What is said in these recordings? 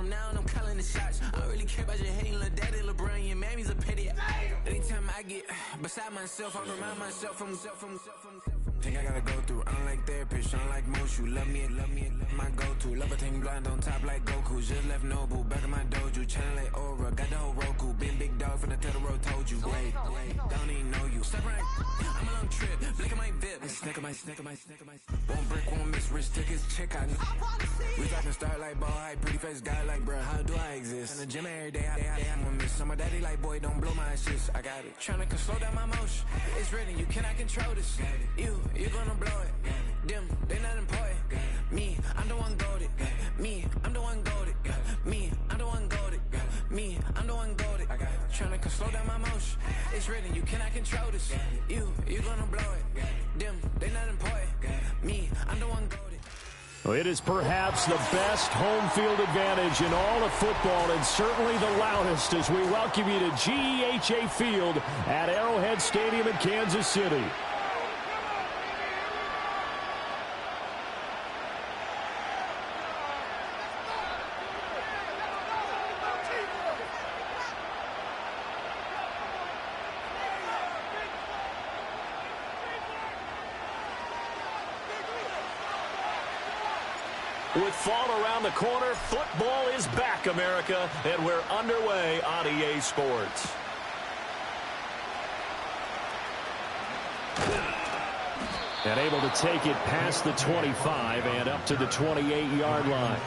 I'm now and I'm calling the shots. I don't really care about your hating, little daddy, LeBron, your mammy's a pity. Anytime I get beside myself, I remind myself from. Think I gotta go through, unlike therapist, unlike most. You love me, my go-to. Love a thing blind on top like Goku. Just left Noble, back in my dojo. Channel like Aura, got the whole Roku. Big dog from the Tether Road told you. Wait, don't even know you. Step right, I'm a long trip, blick at my VIP. Snicker my. One brick, one miss, rich tickets, check out. We talking start like ball hype, pretty face guy like, bruh, how do I exist? In the gym every day, I'm gonna miss. So my daddy like, boy, don't blow my shit. I got it. Tryna slow down my motion. It's written, you cannot control this. You gonna blow it. Them, they not important. Me, I'm the one goated. Me, I'm the one goated. Me, I'm the one goated. Me, I'm the one goated. Tryna slow down my motion. It's written, you cannot control this. You gonna blow it. Them, they not important. Me, I'm the one goated. Well, it is perhaps the best home field advantage in all of football, and certainly the loudest as we welcome you to GEHA Field at Arrowhead Stadium in Kansas City. With fall around the corner, football is back, America, and we're underway on EA Sports. And able to take it past the 25 and up to the 28-yard line.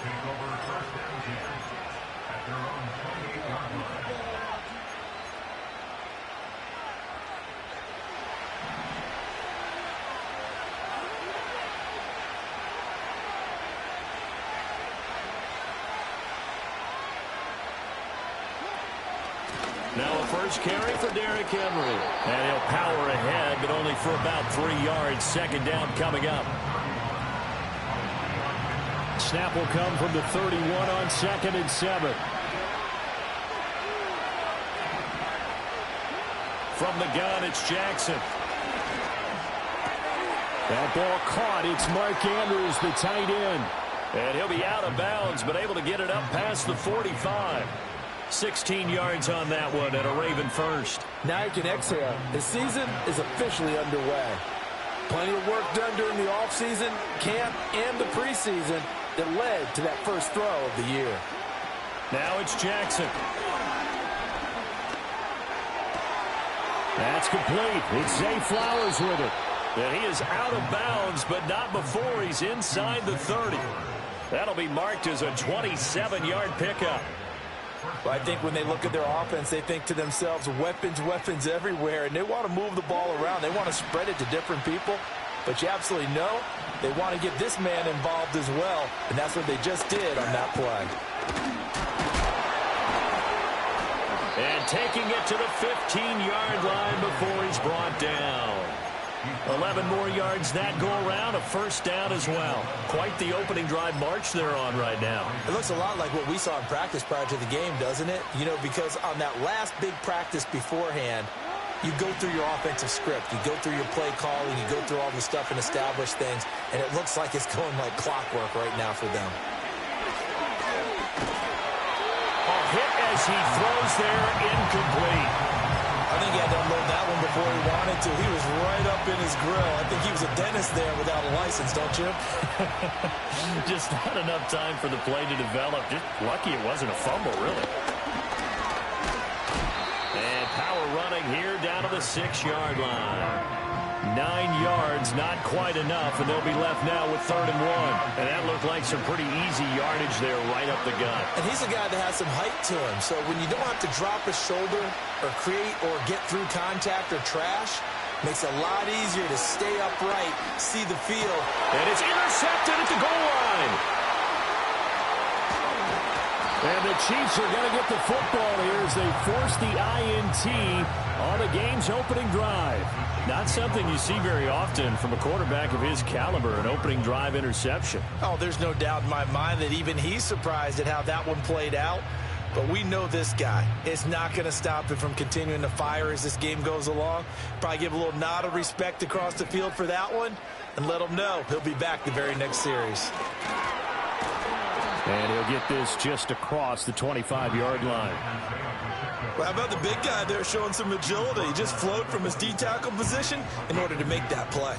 Now a first carry for Derrick Henry. And he'll power ahead, but only for about 3 yards. Second down coming up. Snap will come from the 31 on 2nd and 7. From the gun, it's Jackson. That ball caught. It's Mark Andrews, the tight end. And he'll be out of bounds, but able to get it up past the 45. 16 yards on that one and a Raven first. Now you can exhale. The season is officially underway. Plenty of work done during the offseason, camp, and the preseason that led to that first throw of the year. Now it's Jackson. That's complete. It's Zay Flowers with it. And he is out of bounds, but not before he's inside the 30. That'll be marked as a 27-yard pickup. Well, I think when they look at their offense, they think to themselves, weapons everywhere, and they want to move the ball around. They want to spread it to different people, but you absolutely know they want to get this man involved as well, and that's what they just did on that play. And taking it to the 15-yard line before he's brought down. 11 more yards that go around, a first down as well. Quite the opening drive march they're on right now. It looks a lot like what we saw in practice prior to the game, doesn't it? You know, because on that last big practice beforehand, you go through your offensive script. You go through your play calling. You go through all the stuff and establish things. And it looks like it's going like clockwork right now for them. A hit as he throws there, incomplete. I think he had to unload that one before he wanted to. He was right up in his grill. I think he was a dentist there without a license, don't you? Just not enough time for the play to develop. Just lucky it wasn't a fumble, really. And power running here down to the 6-yard line. 9 yards, not quite enough, and they'll be left now with 3rd and 1. And that looked like some pretty easy yardage there right up the gut. And he's a guy that has some height to him, so when you don't have to drop a shoulder or create or get through contact or trash, makes it a lot easier to stay upright, see the field. And it's intercepted at the goal line. And the Chiefs are going to get the football here as they force the INT on the game's opening drive. Not something you see very often from a quarterback of his caliber, an opening drive interception. Oh, there's no doubt in my mind that even he's surprised at how that one played out. But we know this guy is not going to stop him from continuing to fire as this game goes along. Probably give a little nod of respect across the field for that one and let him know he'll be back the very next series. And he'll get this just across the 25-yard line. Well, how about the big guy there showing some agility? He just flowed from his D-tackle position in order to make that play.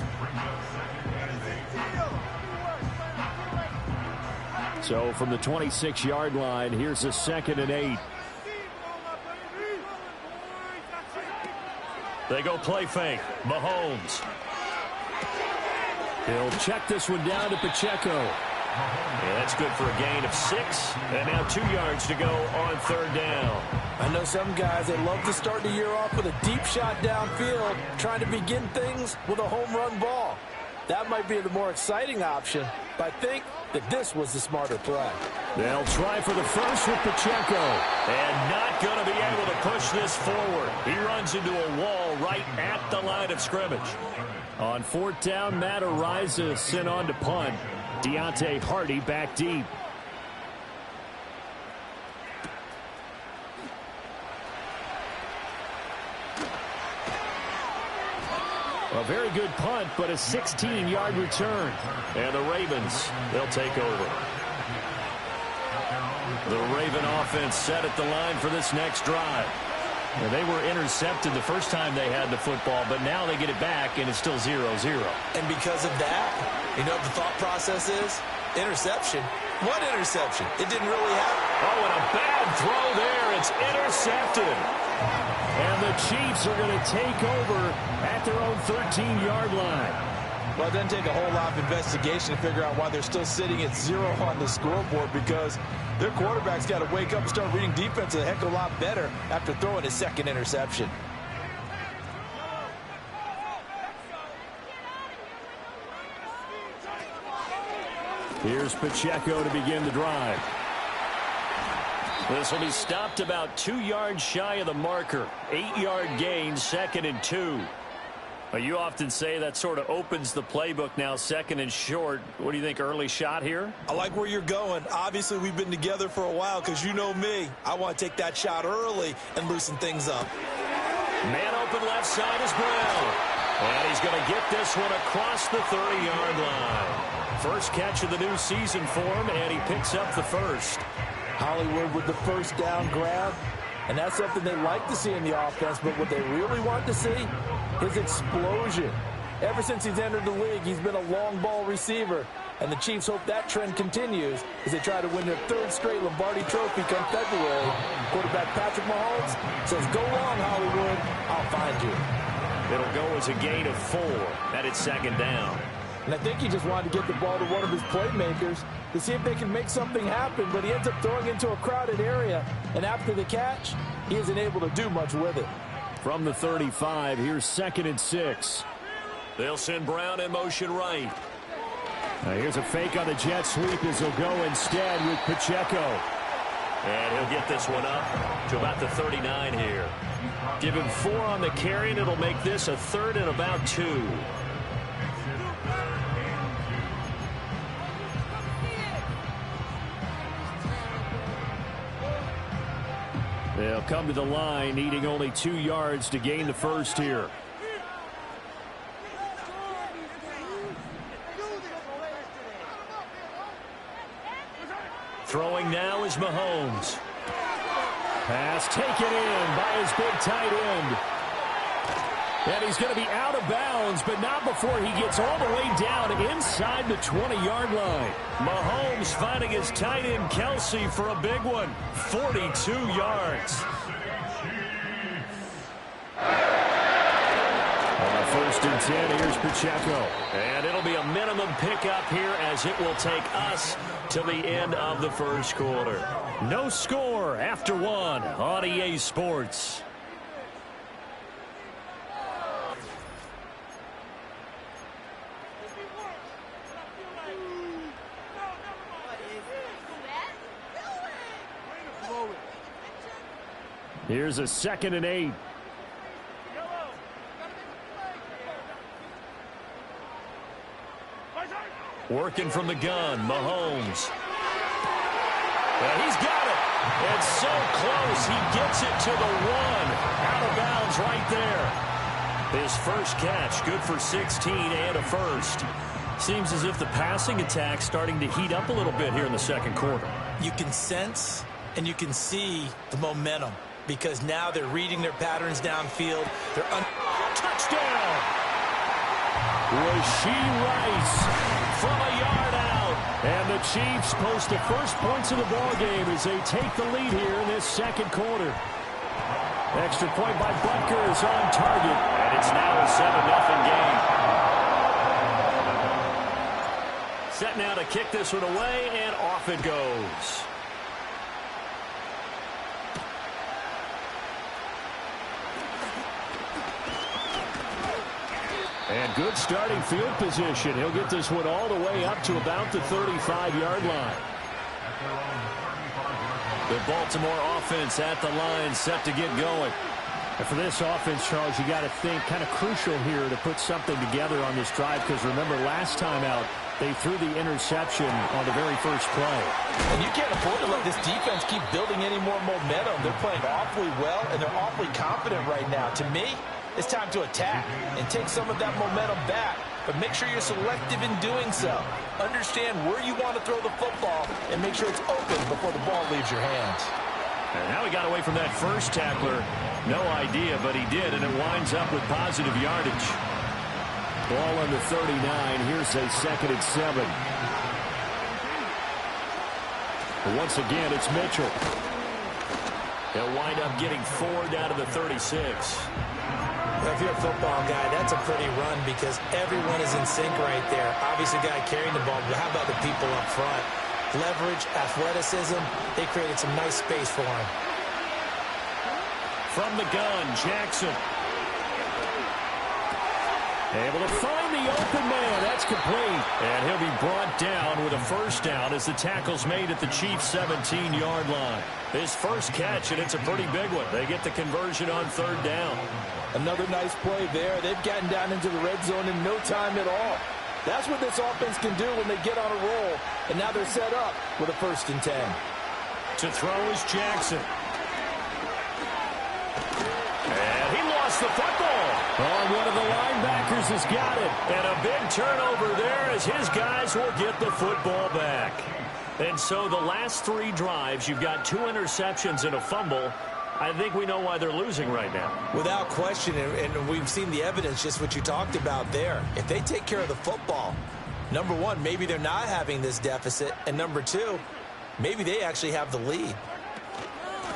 So from the 26-yard line, here's a 2nd and 8. They go play fake. Mahomes. He'll check this one down to Pacheco. Yeah, that's good for a gain of 6. And now 2 yards to go on 3rd down. I know some guys, they love to start the year off with a deep shot downfield, trying to begin things with a home run ball. That might be the more exciting option, but I think that this was the smarter play. They'll try for the first with Pacheco. And not going to be able to push this forward. He runs into a wall right at the line of scrimmage. On 4th down, Matt Araiza sent on to punt. Deontay Hardy back deep. A very good punt, but a 16-yard return. And the Ravens, they'll take over. The Raven offense set at the line for this next drive. Well, they were intercepted the first time they had the football, but now they get it back, and it's still 0-0. And because of that, you know what the thought process is? Interception. What interception? It didn't really happen. Oh, and a bad throw there. It's intercepted. And the Chiefs are going to take over at their own 13-yard line. Well, it doesn't take a whole lot of investigation to figure out why they're still sitting at 0 on the scoreboard, because their quarterback's got to wake up and start reading defense a heck of a lot better after throwing his 2nd interception. Here's Pacheco to begin the drive. This will be stopped about 2 yards shy of the marker. 8-yard gain, 2nd and 2. Well, you often say that sort of opens the playbook now, 2nd and short. What do you think, early shot here? I like where you're going. Obviously, we've been together for a while because you know me. I want to take that shot early and loosen things up. Man open left side is Brown. And he's going to get this one across the 30-yard line. First catch of the new season for him, and he picks up the first. Hollywood with the first down grab. And that's something they like to see in the offense, but what they really want to see is explosion. Ever since he's entered the league, he's been a long ball receiver, and the Chiefs hope that trend continues as they try to win their 3rd straight Lombardi Trophy come February. Quarterback Patrick Mahomes says, "Go long, Hollywood. I'll find you." It'll go as a gain of 4. That is 2nd down. And I think he just wanted to get the ball to one of his playmakers to see if they can make something happen, but he ends up throwing into a crowded area, and after the catch, he isn't able to do much with it. From the 35, here's 2nd and 6. They'll send Brown in motion right. Now here's a fake on the jet sweep as he'll go instead with Pacheco. And he'll get this one up to about the 39 here. Give him 4 on the carry, and it'll make this a 3rd and about 2. They'll come to the line, needing only 2 yards to gain the first here. Throwing now is Mahomes. Pass taken in by his big tight end. And he's going to be out of bounds, but not before he gets all the way down inside the 20-yard line. Mahomes finding his tight end Kelsey for a big one. 42 yards. On 1st and 10, here's Pacheco. And it'll be a minimum pickup here as it will take us to the end of the first quarter. No score after 1 on EA Sports. Here's a 2nd and 8. Working from the gun, Mahomes. And he's got it. And so close, he gets it to the 1. Out of bounds right there. His first catch, good for 16 and a first. Seems as if the passing attack's starting to heat up a little bit here in the second quarter. You can sense and you can see the momentum because now they're reading their patterns downfield. Touchdown! Rashee Rice from a yard out. And the Chiefs post the first points of the ballgame as they take the lead here in this second quarter. Extra point by Butker is on target. And it's now a 7-0 game. Set now to kick this one away, and off it goes. And good starting field position. He'll get this one all the way up to about the 35-yard line. The Baltimore offense at the line, set to get going. And for this offense, Charles, you got to think kind of crucial here to put something together on this drive, because remember last time out, they threw the interception on the very first play. And you can't afford to let this defense keep building any more momentum. They're playing awfully well, and they're awfully confident right now. To me, it's time to attack and take some of that momentum back. But make sure you're selective in doing so. Understand where you want to throw the football and make sure it's open before the ball leaves your hands. And now he got away from that first tackler. No idea, but he did, and it winds up with positive yardage. Ball on the 39. Here's a 2nd and 7. But once again, it's Mitchell. He'll wind up getting 4 down to the 36. Well, if you're a football guy, that's a pretty run because everyone is in sync right there. Obviously, the guy carrying the ball, but how about the people up front? Leverage, athleticism, they created some nice space for him. From the gun, Jackson. Able to find the open man. That's complete. And he'll be brought down with a first down as the tackle's made at the Chiefs' 17-yard line. His first catch, and it's a pretty big one. They get the conversion on 3rd down. Another nice play there. They've gotten down into the red zone in no time at all. That's what this offense can do when they get on a roll. And now they're set up with a 1st and 10. To throw is Jackson. And he lost the football. Oh, one of the linebackers has got it. And a big turnover there as his guys will get the football back. And so the last 3 drives, you've got 2 interceptions and a fumble. I think we know why they're losing right now. Without question, and we've seen the evidence, just what you talked about there. If they take care of the football, number one, maybe they're not having this deficit. And number 2, maybe they actually have the lead.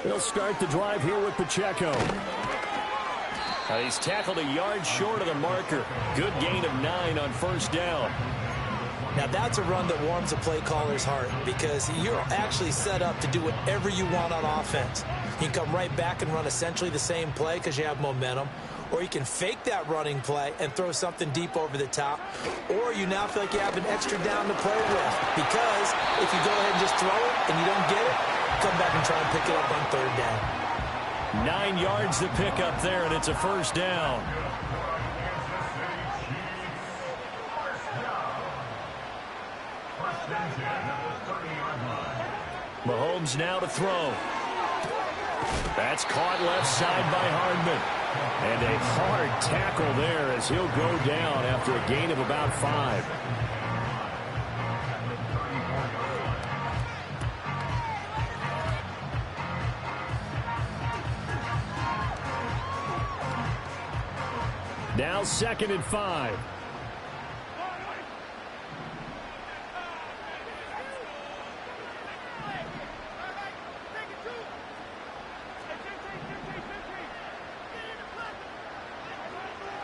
They'll start the drive here with Pacheco. He's tackled a yard short of the marker. Good gain of 9 on 1st down. Now, that's a run that warms a play caller's heart because you're actually set up to do whatever you want on offense. You can come right back and run essentially the same play because you have momentum, or you can fake that running play and throw something deep over the top, or you now feel like you have an extra down to play with because if you go ahead and just throw it and you don't get it, come back and try and pick it up on 3rd down. 9 yards to pick up there, and it's a 1st down. Mahomes now to throw. That's caught left side by Hardman. And a hard tackle there as he'll go down after a gain of about 5. Now 2nd and 5.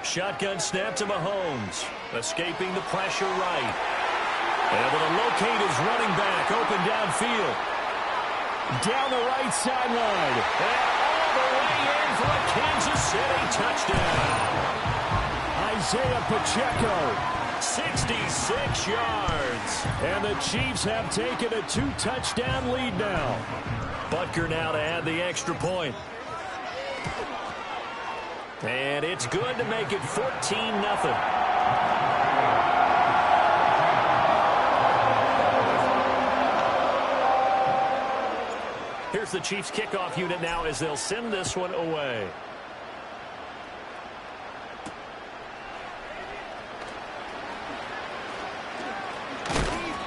Shotgun snap to Mahomes. Escaping the pressure right. Able to locate his running back. Open downfield. Down the right sideline. And all the way in for a Kansas City touchdown. Isaiah Pacheco. 66 yards. And the Chiefs have taken a 2-touchdown lead now. Butker now to add the extra point. And it's good to make it 14-0. Here's the Chiefs kickoff unit now as they'll send this one away.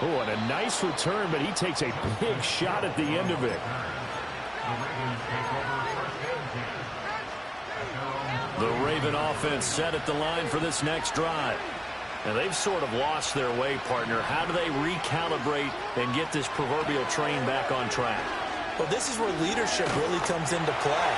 Oh, and a nice return, but he takes a big shot at the end of it. The Raven offense set at the line for this next drive. And they've sort of lost their way, partner. How do they recalibrate and get this proverbial train back on track? Well, this is where leadership really comes into play.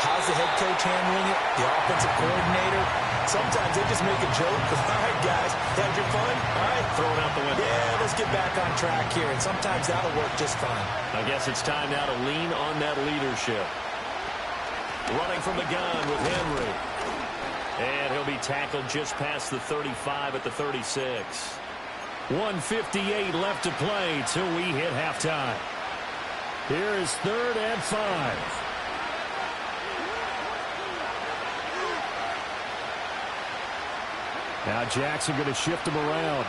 How's the head coach handling it? The offensive coordinator? Sometimes they just make a joke. All right, guys, had your fun? All right, throw it out the window. Yeah, let's get back on track here. And sometimes that'll work just fine. I guess it's time now to lean on that leadership. Running from the gun with Henry. And he'll be tackled just past the 35 at the 36. 1:58 left to play till we hit halftime. Here is 3rd and 5. Now Jackson going to shift him around.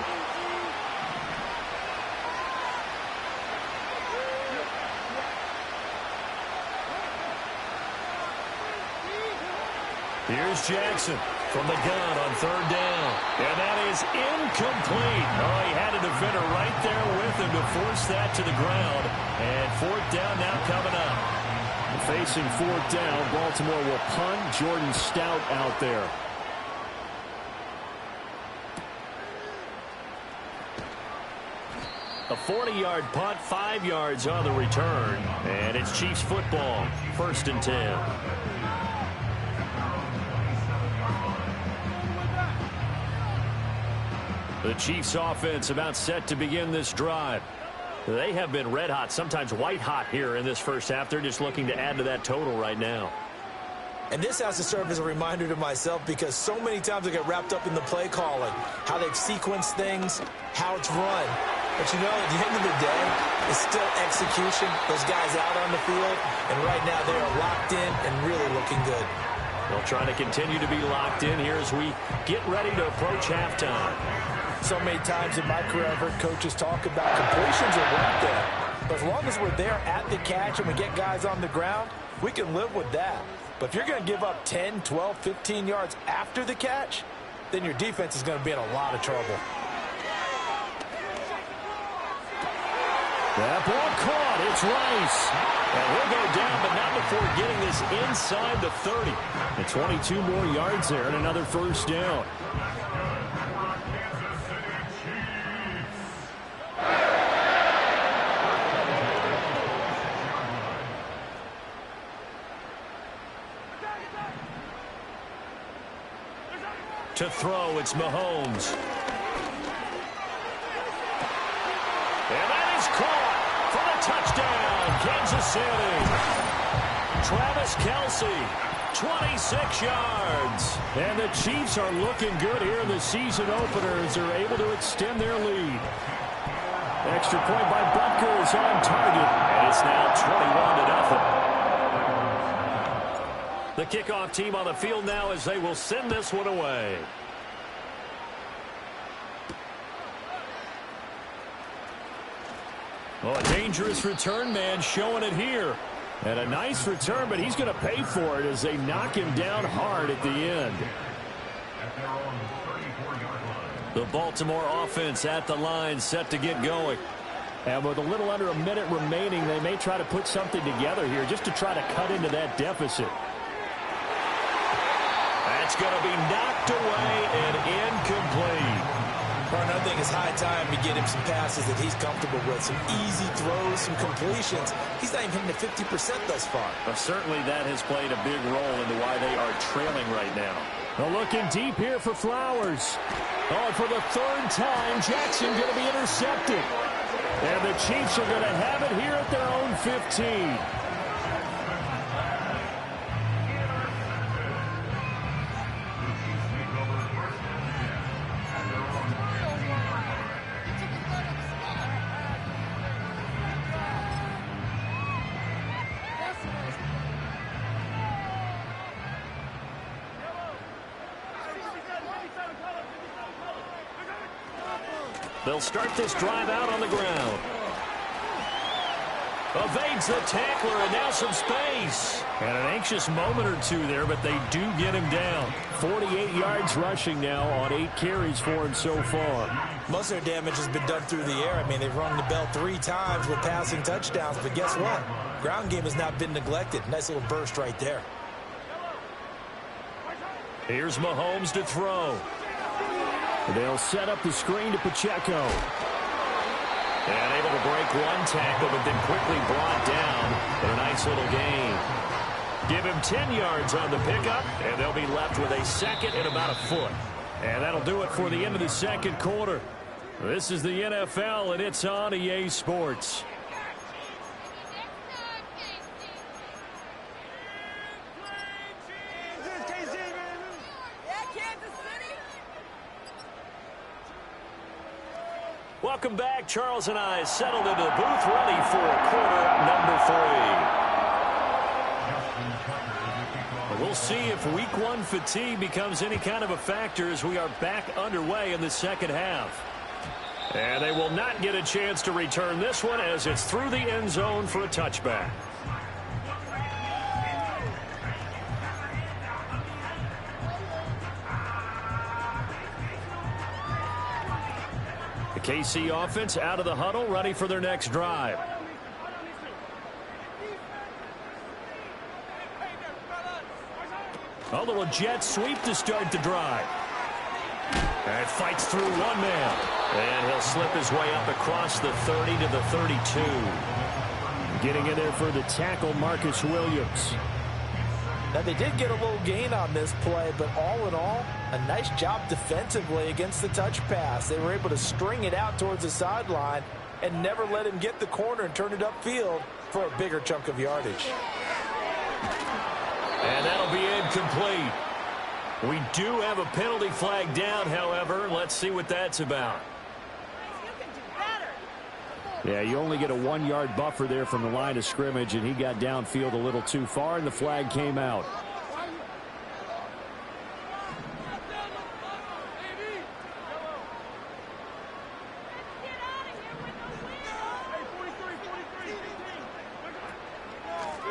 Here's Jackson from the gun on 3rd down. And that is incomplete. Oh, he had a defender right there with him to force that to the ground. And 4th down now coming up. Facing 4th down, Baltimore will punt. Jordan Stout out there. A 40-yard punt, 5 yards on the return. And it's Chiefs football, 1st and 10. The Chiefs offense about set to begin this drive. They have been red hot, sometimes white hot here in this first half. They're just looking to add to that total right now. And this has to serve as a reminder to myself because so many times I get wrapped up in the play calling, how they've sequenced things, how it's run. But you know, at the end of the day, it's still execution. Those guys out on the field, and right now they are locked in and really looking good. They'll try to continue to be locked in here as we get ready to approach halftime. So many times in my career I've heard coaches talk about completions are right there. But as long as we're there at the catch and we get guys on the ground, we can live with that. But if you're going to give up 10, 12, 15 yards after the catch, then your defense is going to be in a lot of trouble. That ball caught. It's Rice. And he'll go down, but not before getting this inside the 30. And 22 more yards there and another 1st down. To throw, it's Mahomes. And that is caught for the touchdown, Kansas City. Travis Kelce, 26 yards. And the Chiefs are looking good here in the season opener as they're able to extend their lead. Extra point by Butker is on target. And it's now 21-0. The kickoff team on the field now as they will send this one away. Oh, a dangerous return man showing it here. And a nice return, but he's going to pay for it as they knock him down hard at the end. The Baltimore offense at the line set to get going. And with a little under a minute remaining, they may try to put something together here just to try to cut into that deficit. That's going to be knocked away and incomplete. Partner, I think it's high time to get him some passes that he's comfortable with. Some easy throws, some completions. He's not even hitting the 50% thus far. Well, certainly that has played a big role into why they are trailing right now. Well, looking deep here for Flowers. Oh, and for the 3rd time, Jackson going to be intercepted. And the Chiefs are going to have it here at their own 15. They'll start this drive out on the ground. Evades the tackler, and now some space. And an anxious moment or two there, but they do get him down. 48 yards rushing now on 8 carries for him so far. Most of their damage has been done through the air. I mean, they've rung the bell 3 times with passing touchdowns, but guess what? Ground game has not been neglected. Nice little burst right there. Here's Mahomes to throw. They'll set up the screen to Pacheco. And able to break one tackle, but then quickly brought down in a nice little gain. Give him 10 yards on the pickup, and they'll be left with a second and about a foot. And that'll do it for the end of the second quarter. This is the NFL, and it's on EA Sports. Welcome back. Charles and I settled into the booth, ready for quarter number 3. We'll see if week 1 fatigue becomes any kind of a factor as we are back underway in the second half. And they will not get a chance to return this one as it's through the end zone for a touchback. The KC offense out of the huddle, ready for their next drive. A little jet sweep to start the drive. And fights through one man. And he'll slip his way up across the 30 to the 32. Getting in there for the tackle, Marcus Williams. Now, they did get a little gain on this play, but all in all, a nice job defensively against the touch pass. They were able to string it out towards the sideline and never let him get the corner and turn it upfield for a bigger chunk of yardage. And that'll be incomplete. We do have a penalty flag down, however. Let's see what that's about. Yeah, you only get a 1-yard buffer there from the line of scrimmage, and he got downfield a little too far, and the flag came out.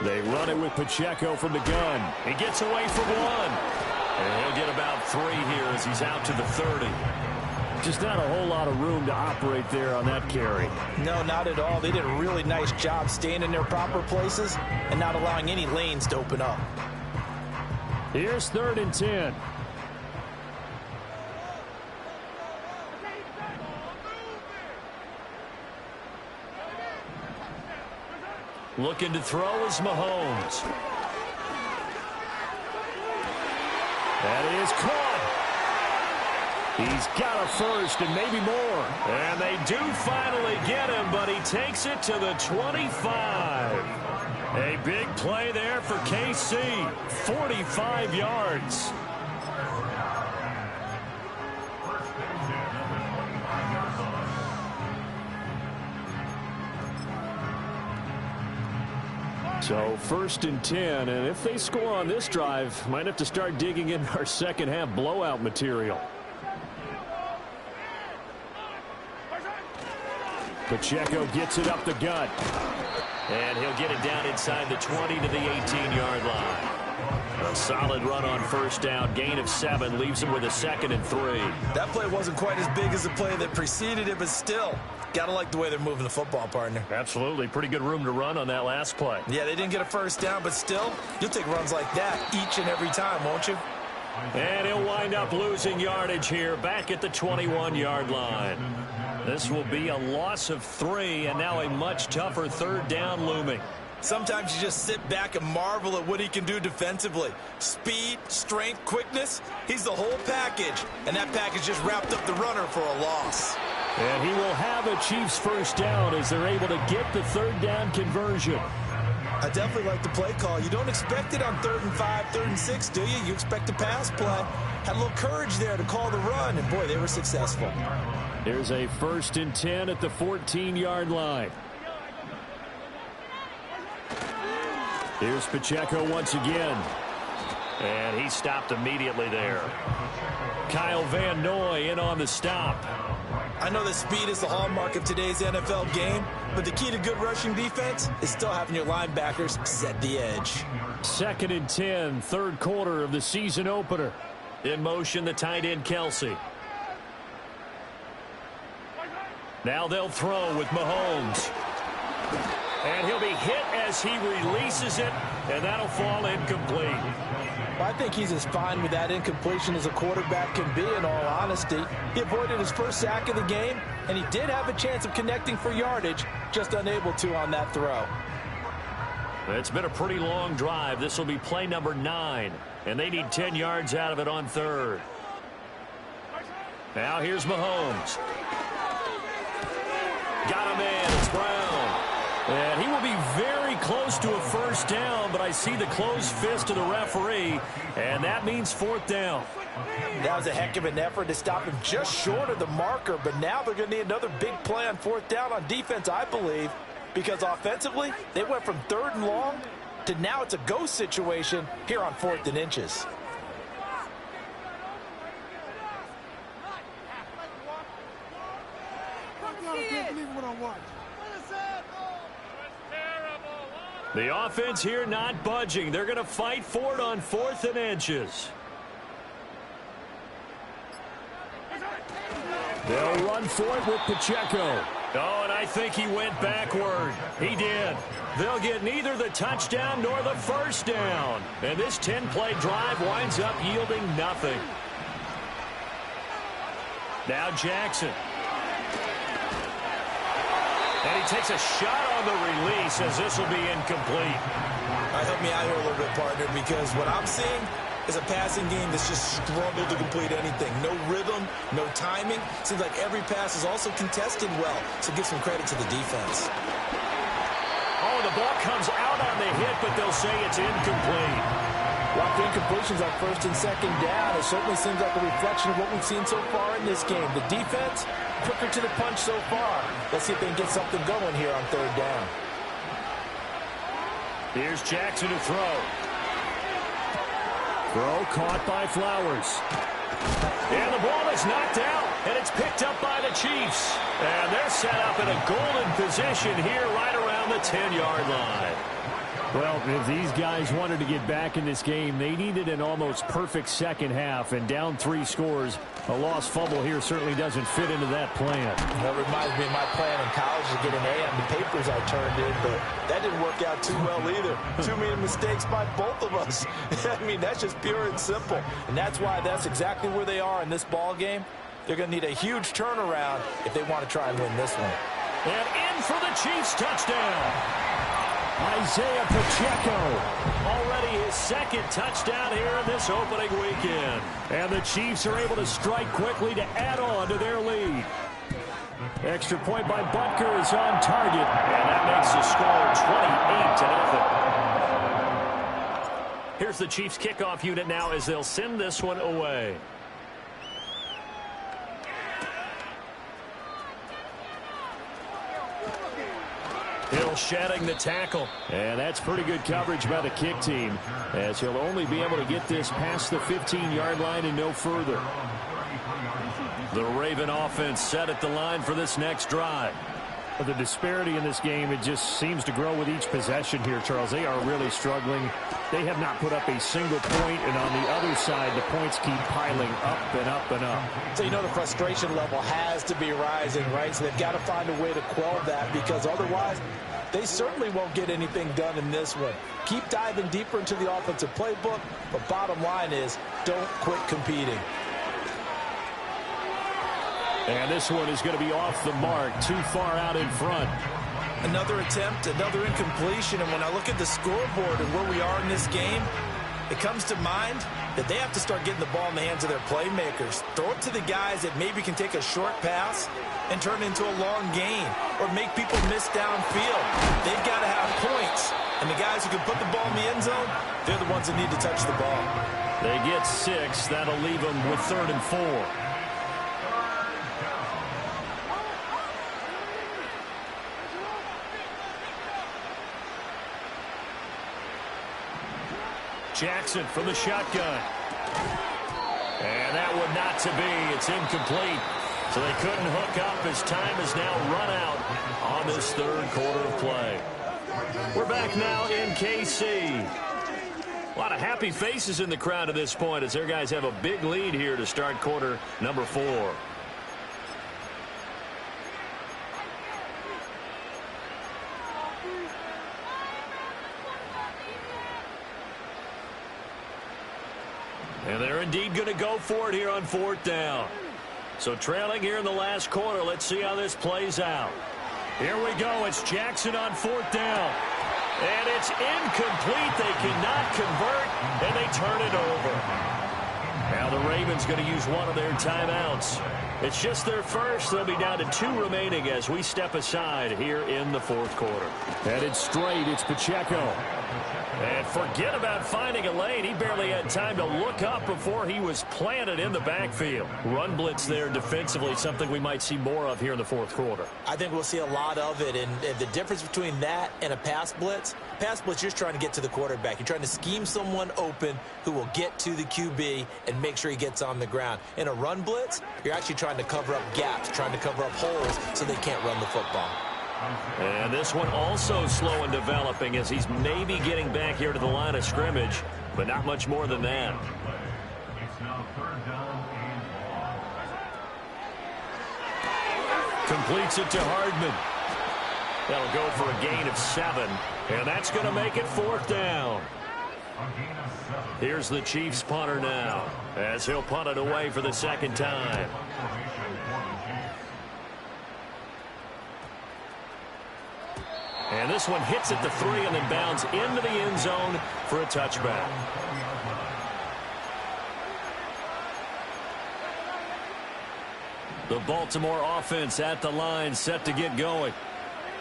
They run it with Pacheco from the gun. He gets away from one. And he'll get about 3 here as he's out to the 30. Just not a whole lot of room to operate there on that carry. No, not at all. They did a really nice job staying in their proper places and not allowing any lanes to open up. Here's 3rd and 10. Looking to throw is Mahomes. That is caught. He's got a first and maybe more. And they do finally get him, but he takes it to the 25. A big play there for KC. 45 yards. So 1st and 10, and if they score on this drive, might have to start digging in our second half blowout material. Pacheco gets it up the gut. And he'll get it down inside the 20 to the 18-yard line. A solid run on 1st down. Gain of 7 leaves him with a 2nd and 3. That play wasn't quite as big as the play that preceded it, but still, gotta like the way they're moving the football, partner. Absolutely. Pretty good room to run on that last play. Yeah, they didn't get a 1st down, but still, you'll take runs like that each and every time, won't you? And he'll wind up losing yardage here back at the 21-yard line. This will be a loss of 3, and now a much tougher 3rd down looming. Sometimes you just sit back and marvel at what he can do defensively. Speed, strength, quickness, he's the whole package. And that package just wrapped up the runner for a loss. And he will have a Chiefs 1st down as they're able to get the 3rd down conversion. I definitely like the play call. You don't expect it on 3rd and 5, 3rd and 6, do you? You expect a pass play. Had a little courage there to call the run, and boy, they were successful. There's a 1st and 10 at the 14-yard line. Here's Pacheco once again. And he stopped immediately there. Kyle Van Noy in on the stop. I know that speed is the hallmark of today's NFL game, but the key to good rushing defense is still having your linebackers set the edge. 2nd and 10, third quarter of the season opener. In motion, the tight end, Kelsey. Now they'll throw with Mahomes. And he'll be hit as he releases it, and that'll fall incomplete. I think he's as fine with that incompletion as a quarterback can be, in all honesty. He avoided his first sack of the game, and he did have a chance of connecting for yardage, just unable to on that throw. It's been a pretty long drive. This will be play number 9, and they need 10 yards out of it on 3rd. Now here's Mahomes. Got him in. It's Brown. And he will be very close to a first down, but I see the closed fist of the referee, and that means 4th down. That was a heck of an effort to stop him just short of the marker, but now they're going to need another big play on 4th down on defense, I believe, because offensively, they went from 3rd and long to now it's a go situation here on 4th and inches. The offense here not budging. They're going to fight for it on 4th and inches. They'll run for it with Pacheco. Oh, and I think he went backward. He did. They'll get neither the touchdown nor the first down. And this 10-play drive winds up yielding nothing. Now Jackson. And he takes a shot on the release as this will be incomplete. All right, help me out here a little bit, partner, because what I'm seeing is a passing game that's just struggled to complete anything. No rhythm, no timing. Seems like every pass is also contested well, so give some credit to the defense. Oh, the ball comes out on the hit, but they'll say it's incomplete. Well, the incompletions on 1st and 2nd down, it certainly seems like a reflection of what we've seen so far in this game. The defense, quicker to the punch so far. Let's see if they can get something going here on 3rd down. Here's Jackson to throw. Throw caught by Flowers. And the ball is knocked out, and it's picked up by the Chiefs. And they're set up in a golden position here right around the 10-yard line. Well, if these guys wanted to get back in this game, they needed an almost perfect second half, and down 3 scores. A lost fumble here certainly doesn't fit into that plan. That reminds me of my plan in college to get an A on the papers I turned in, but that didn't work out too well either. Too many mistakes by both of us. I mean, that's just pure and simple. And that's why that's exactly where they are in this ball game. They're going to need a huge turnaround if they want to try and win this one. And in for the Chiefs touchdown. Isaiah Pacheco. Already his 2nd touchdown here in this opening weekend. And the Chiefs are able to strike quickly to add on to their lead. Extra point by Butker is on target. And that makes the score 28-0. Here's the Chiefs kickoff unit now as they'll send this one away. Hill shedding the tackle. And that's pretty good coverage by the kick team, as he'll only be able to get this past the 15-yard line and no further. The Raven offense set at the line for this next drive. The disparity in this game, it just seems to grow with each possession here, Charles. They are really struggling. They have not put up a single point, and on the other side, the points keep piling up and up and up. So you know the frustration level has to be rising, right? So they've got to find a way to quell that, because otherwise they certainly won't get anything done in this one. Keep diving deeper into the offensive playbook, but bottom line is don't quit competing. And this one is going to be off the mark, too far out in front. Another attempt, another incompletion, and when I look at the scoreboard and where we are in this game, it comes to mind that they have to start getting the ball in the hands of their playmakers. Throw it to the guys that maybe can take a short pass and turn it into a long gain, or make people miss downfield. They've got to have points, and the guys who can put the ball in the end zone, they're the ones that need to touch the ball. They get 6. That'll leave them with 3rd and 4. Jackson from the shotgun. And that one not to be. It's incomplete. So they couldn't hook up as time has now run out on this third quarter of play. We're back now in KC. A lot of happy faces in the crowd at this point as their guys have a big lead here to start quarter number 4. And they're indeed going to go for it here on 4th down. So trailing here in the last quarter. Let's see how this plays out. Here we go. It's Jackson on 4th down. And it's incomplete. They cannot convert, and they turn it over. Now the Ravens going to use one of their timeouts. It's just their first. They'll be down to 2 remaining as we step aside here in the 4th quarter. Headed straight. It's Pacheco. And forget about finding a lane. He barely had time to look up before he was planted in the backfield. Run blitz there defensively, something we might see more of here in the 4th quarter. I think we'll see a lot of it. And the difference between that and a pass blitz, you're just trying to get to the quarterback. You're trying to scheme someone open who will get to the QB and make sure he gets on the ground. In a run blitz, you're actually trying to cover up gaps, trying to cover up holes so they can't run the football. And this one also slow and developing as he's maybe getting back here to the line of scrimmage, but not much more than that. Completes it to Hardman. That'll go for a gain of 7, and that's going to make it 4th down. Here's the Chiefs punter now as he'll punt it away for the second time. And this one hits at the 3 and then bounds into the end zone for a touchback. The Baltimore offense at the line set to get going.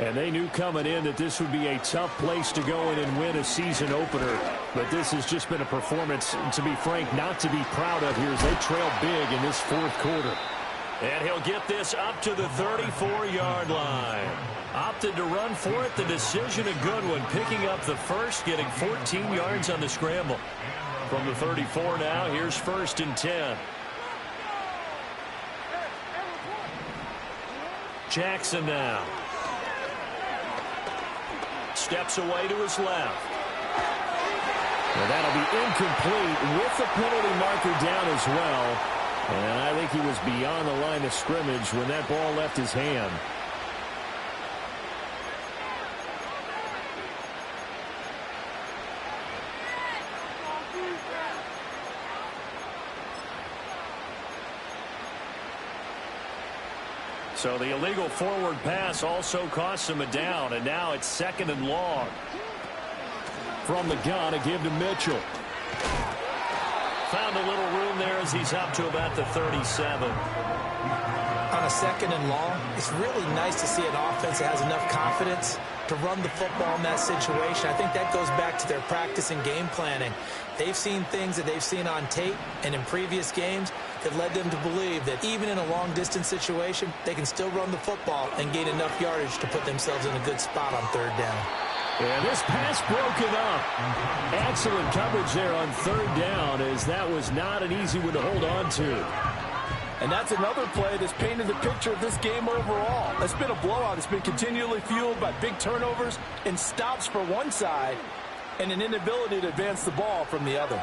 And they knew coming in that this would be a tough place to go in and win a season opener. But this has just been a performance, to be frank, not to be proud of here as they trail big in this 4th quarter. And he'll get this up to the 34-yard line. Opted to run for it. The decision a good one. Picking up the first, getting 14 yards on the scramble. From the 34 now, here's 1st and 10. Jackson now. Steps away to his left. And that'll be incomplete with the penalty marker down as well. And I think he was beyond the line of scrimmage when that ball left his hand. So the illegal forward pass also costs him a down, and now it's 2nd and long. From the gun, a give to Mitchell. Found a little room there as he's up to about the 37. On a 2nd and long, it's really nice to see an offense that has enough confidence to run the football in that situation. I think that goes back to their practice and game planning. They've seen things that they've seen on tape and in previous games that led them to believe that even in a long-distance situation, they can still run the football and gain enough yardage to put themselves in a good spot on 3rd down. And this pass broken up. Excellent coverage there on 3rd down, as that was not an easy one to hold on to. And that's another play that's painted the picture of this game overall. It's been a blowout. It's been continually fueled by big turnovers and stops for one side and an inability to advance the ball from the other.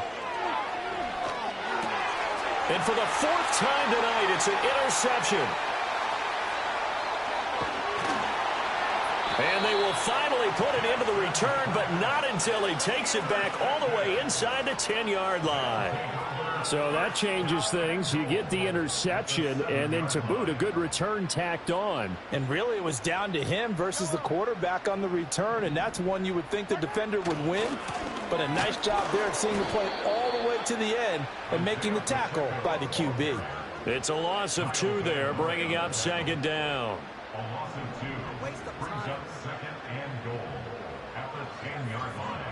And for the 4th time tonight, it's an interception. And they will finally put it into the return, but not until he takes it back all the way inside the 10-yard line. So that changes things. You get the interception, and then to boot, a good return tacked on. And really, it was down to him versus the quarterback on the return, and that's one you would think the defender would win. But a nice job there at seeing the play all the way to the end and making the tackle by the QB. It's a loss of 2 there, bringing up 2nd down. A loss of 2 brings up 2nd and goal at the 10-yard line.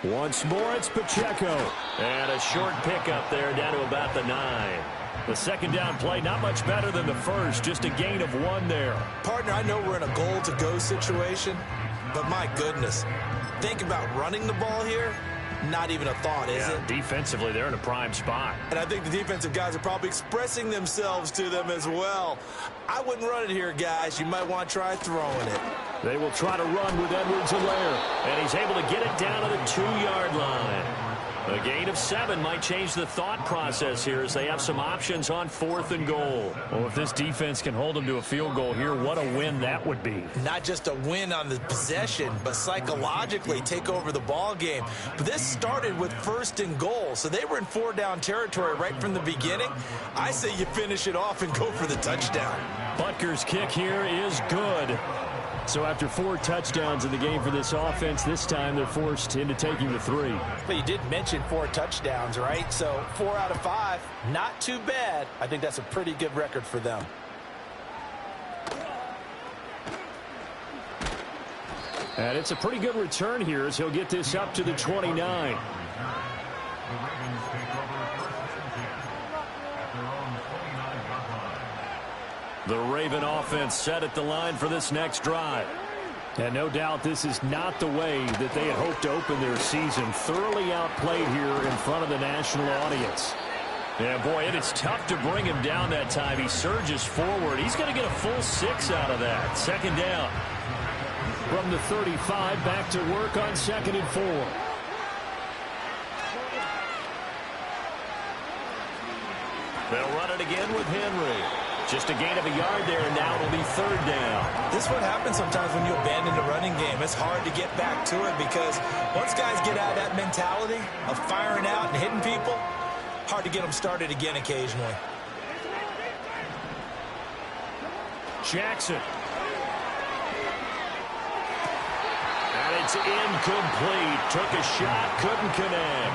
Once more, it's Pacheco. And a short pickup there down to about the 9. The 2nd down play, not much better than the first, just a gain of 1 there. Partner, I know we're in a goal-to-go situation, but my goodness, think about running the ball here. not even a thought, is it? Defensively, they're in a prime spot. And I think the defensive guys are probably expressing themselves to them as well. I wouldn't run it here, guys. You might want to try throwing it. They will try to run with Edwards-Helaire, and he's able to get it down to the 2-yard line. A gain of 7 might change the thought process here as they have some options on 4th and goal. Well, if this defense can hold them to a field goal here, what a win that would be. Not just a win on the possession, but psychologically take over the ball game. But this started with 1st and goal, so they were in 4-down territory right from the beginning. I say you finish it off and go for the touchdown. Butker's kick here is good. So after 4 touchdowns in the game for this offense, this time they're forced into taking the 3. But you did mention 4 touchdowns, right? So 4 out of 5, not too bad. I think that's a pretty good record for them. And it's a pretty good return here as he'll get this up to the 29. The Raven offense set at the line for this next drive. And no doubt this is not the way that they had hoped to open their season. Thoroughly outplayed here in front of the national audience. Yeah, boy, it is tough to bring him down that time. He surges forward. He's going to get a full 6 out of that. 2nd down. From the 35, back to work on 2nd and 4. They'll run it again with Henry. Just a gain of a yard there, and now it'll be 3rd down. This is what happens sometimes when you abandon the running game. It's hard to get back to it because once guys get out of that mentality of firing out and hitting people, hard to get them started again occasionally. Jackson. And it's incomplete. Took a shot, couldn't connect.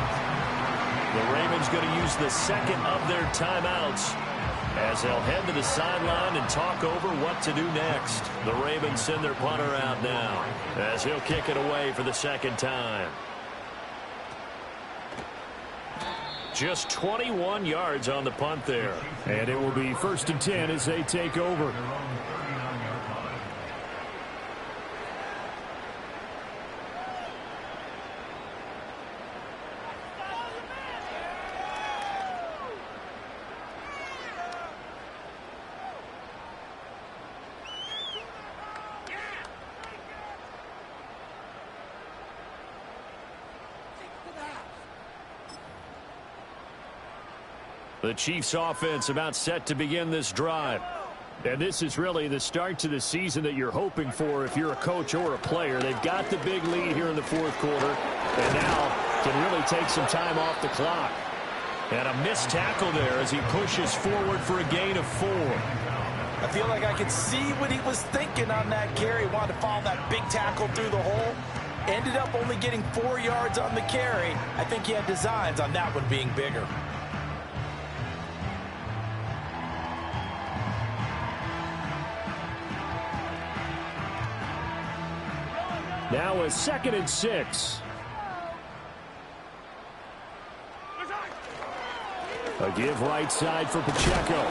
The Ravens going to use the 2nd of their timeouts as they'll head to the sideline and talk over what to do next. The Ravens send their punter out now as he'll kick it away for the 2nd time. Just 21 yards on the punt there. And it will be 1st and 10 as they take over. The Chiefs offense about set to begin this drive. And this is really the start to the season that you're hoping for if you're a coach or a player. They've got the big lead here in the 4th quarter and now can really take some time off the clock. And a missed tackle there as he pushes forward for a gain of 4. I feel like I could see what he was thinking on that carry. Wanted to follow that big tackle through the hole. Ended up only getting 4 yards on the carry. I think he had designs on that one being bigger. Now a 2nd and 6. A give right side for Pacheco.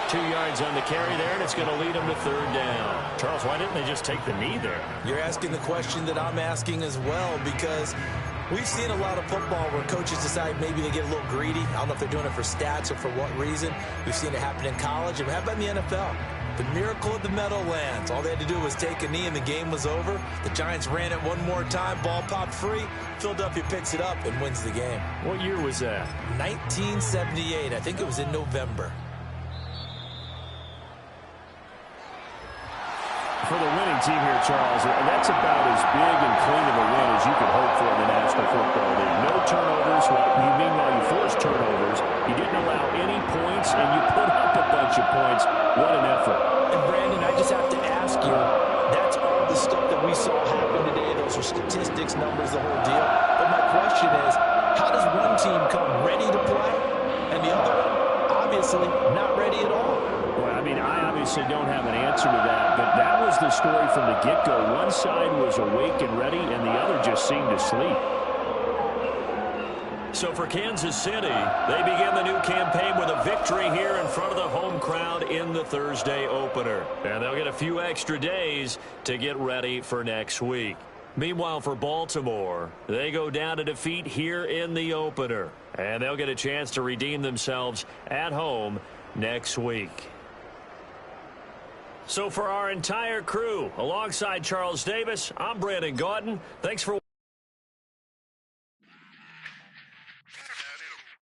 2 yards on the carry there, and it's going to lead him to 3rd down. Charles, why didn't they just take the knee there? You're asking the question that I'm asking as well, because we've seen a lot of football where coaches decide maybe they get a little greedy. I don't know if they're doing it for stats or for what reason. We've seen it happen in college, and how about in the NFL? The miracle of the Meadowlands. All they had to do was take a knee and the game was over. The Giants ran it one more time. Ball popped free. Philadelphia picks it up and wins the game. What year was that? 1978. I think it was in November. For the winning team here, Charles, that's about as big and clean of a win as you could hope for in the National Football League. No turnovers. Meanwhile, you forced turnovers. You didn't allow any points, and you put up a bunch of points. What an effort. And, Brandon, I just have to ask you, that's all the stuff that we saw happen today. Those are statistics, numbers, the whole deal. But my question is, how does one team come ready to play, and the other one, obviously, not ready at all? Well, I mean, I obviously don't have an answer to that, but that was the story from the get-go. One side was awake and ready, and the other just seemed to sleep. So for Kansas City, they begin the new campaign with a victory here in front of the home crowd in the Thursday opener. And they'll get a few extra days to get ready for next week. Meanwhile, for Baltimore, they go down to defeat here in the opener. And they'll get a chance to redeem themselves at home next week. So for our entire crew, alongside Charles Davis, I'm Brandon Gaudin. Thanks for